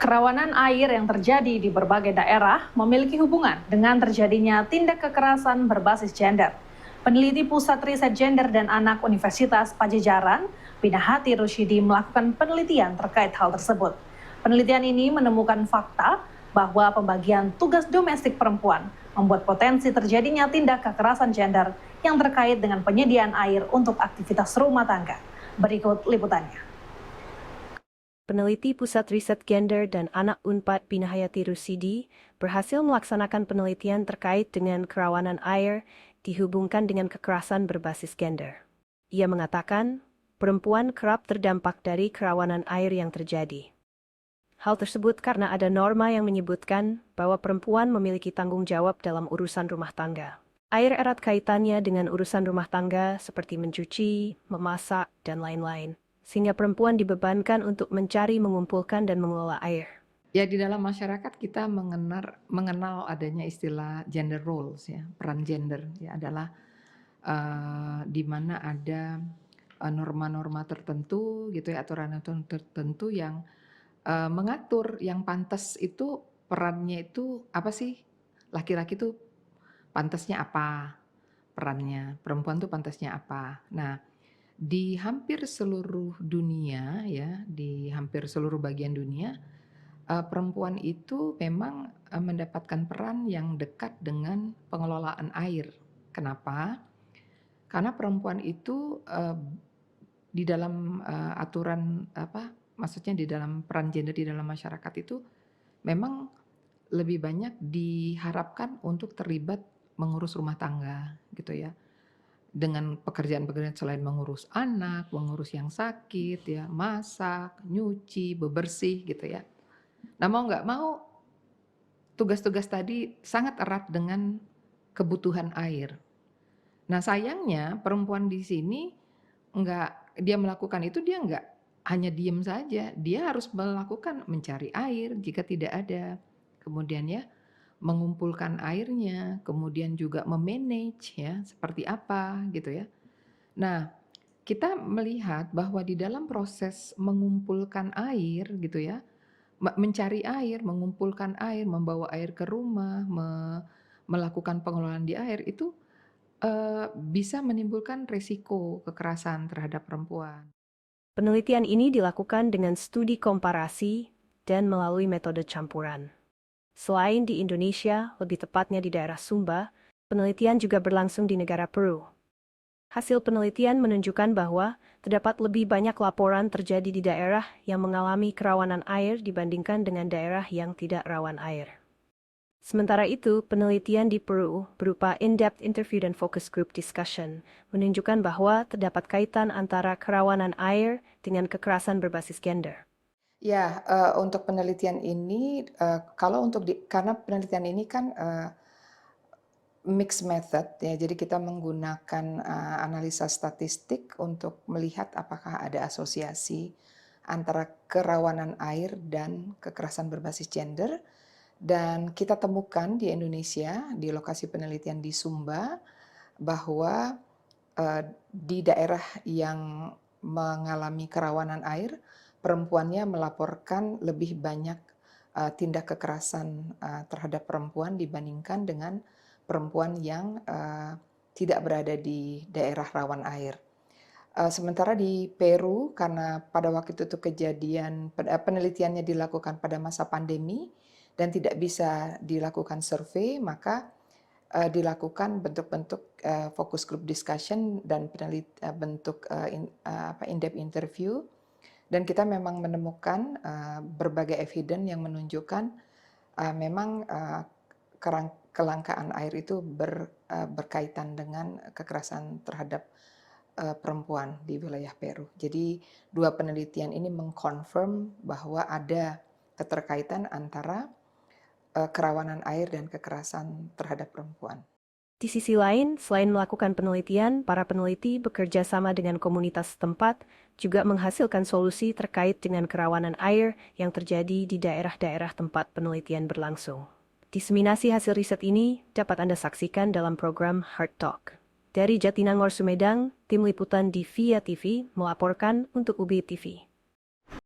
Kerawanan air yang terjadi di berbagai daerah memiliki hubungan dengan terjadinya tindak kekerasan berbasis gender. Peneliti Pusat Riset Gender dan Anak Universitas Pajajaran, Pinahati Rusyidi melakukan penelitian terkait hal tersebut. Penelitian ini menemukan fakta bahwa pembagian tugas domestik perempuan membuat potensi terjadinya tindak kekerasan gender yang terkait dengan penyediaan air untuk aktivitas rumah tangga. Berikut liputannya. Peneliti Pusat Riset Gender dan Anak Unpad Pinahati Rusyidi berhasil melaksanakan penelitian terkait dengan kerawanan air dihubungkan dengan kekerasan berbasis gender. Ia mengatakan, perempuan kerap terdampak dari kerawanan air yang terjadi. Hal tersebut karena ada norma yang menyebutkan bahwa perempuan memiliki tanggung jawab dalam urusan rumah tangga. Air erat kaitannya dengan urusan rumah tangga seperti mencuci, memasak, dan lain-lain, sehingga perempuan dibebankan untuk mencari, mengumpulkan, dan mengelola air. Ya, di dalam masyarakat kita mengenal adanya istilah gender roles, ya, peran gender, ya, adalah di mana ada norma-norma tertentu, gitu ya, aturan-aturan tertentu yang mengatur yang pantas itu perannya itu apa sih? Laki-laki itu pantasnya apa perannya, perempuan tuh pantasnya apa. Nah, di hampir seluruh dunia, ya, di hampir seluruh bagian dunia, perempuan itu memang mendapatkan peran yang dekat dengan pengelolaan air. Kenapa? Karena perempuan itu di dalam aturan maksudnya di dalam peran gender di dalam masyarakat itu memang lebih banyak diharapkan untuk terlibat mengurus rumah tangga, gitu ya. Dengan pekerjaan-pekerjaan selain mengurus anak, mengurus yang sakit, ya, masak, nyuci, bebersih, gitu ya. Nah, mau nggak mau, tugas-tugas tadi sangat erat dengan kebutuhan air. Nah, sayangnya perempuan di sini dia melakukan itu, dia nggak hanya diem saja, dia harus melakukan mencari air jika tidak ada. Kemudian ya, mengumpulkan airnya, kemudian juga memanage, ya, seperti apa gitu ya. Nah, kita melihat bahwa di dalam proses mengumpulkan air gitu ya, mencari air, mengumpulkan air, membawa air ke rumah, melakukan pengelolaan di air itu bisa menimbulkan resiko kekerasan terhadap perempuan. Penelitian ini dilakukan dengan studi komparasi dan melalui metode campuran. Selain di Indonesia, lebih tepatnya di daerah Sumba, penelitian juga berlangsung di negara Peru. Hasil penelitian menunjukkan bahwa terdapat lebih banyak laporan terjadi di daerah yang mengalami kerawanan air dibandingkan dengan daerah yang tidak rawan air. Sementara itu, penelitian di Peru berupa in-depth interview dan focus group discussion menunjukkan bahwa terdapat kaitan antara kerawanan air dengan kekerasan berbasis gender. Ya, untuk penelitian ini, karena penelitian ini kan mixed method, ya, jadi kita menggunakan analisa statistik untuk melihat apakah ada asosiasi antara kerawanan air dan kekerasan berbasis gender. Dan kita temukan di Indonesia, di lokasi penelitian di Sumba, bahwa di daerah yang mengalami kerawanan air, perempuannya melaporkan lebih banyak tindak kekerasan terhadap perempuan dibandingkan dengan perempuan yang tidak berada di daerah rawan air. Sementara di Peru, karena pada waktu itu kejadian penelitiannya dilakukan pada masa pandemi dan tidak bisa dilakukan survei, maka dilakukan bentuk-bentuk focus group discussion dan bentuk in-depth interview, dan kita memang menemukan berbagai evidence yang menunjukkan memang kelangkaan air itu berkaitan dengan kekerasan terhadap perempuan di wilayah Peru. Jadi dua penelitian ini mengkonfirm bahwa ada keterkaitan antara kerawanan air dan kekerasan terhadap perempuan. Di sisi lain, selain melakukan penelitian, para peneliti bekerja sama dengan komunitas setempat, juga menghasilkan solusi terkait dengan kerawanan air yang terjadi di daerah-daerah tempat penelitian berlangsung. Diseminasi hasil riset ini dapat Anda saksikan dalam program Heart Talk. Dari Jatinangor, Sumedang, tim liputan di Via TV melaporkan untuk UBI TV.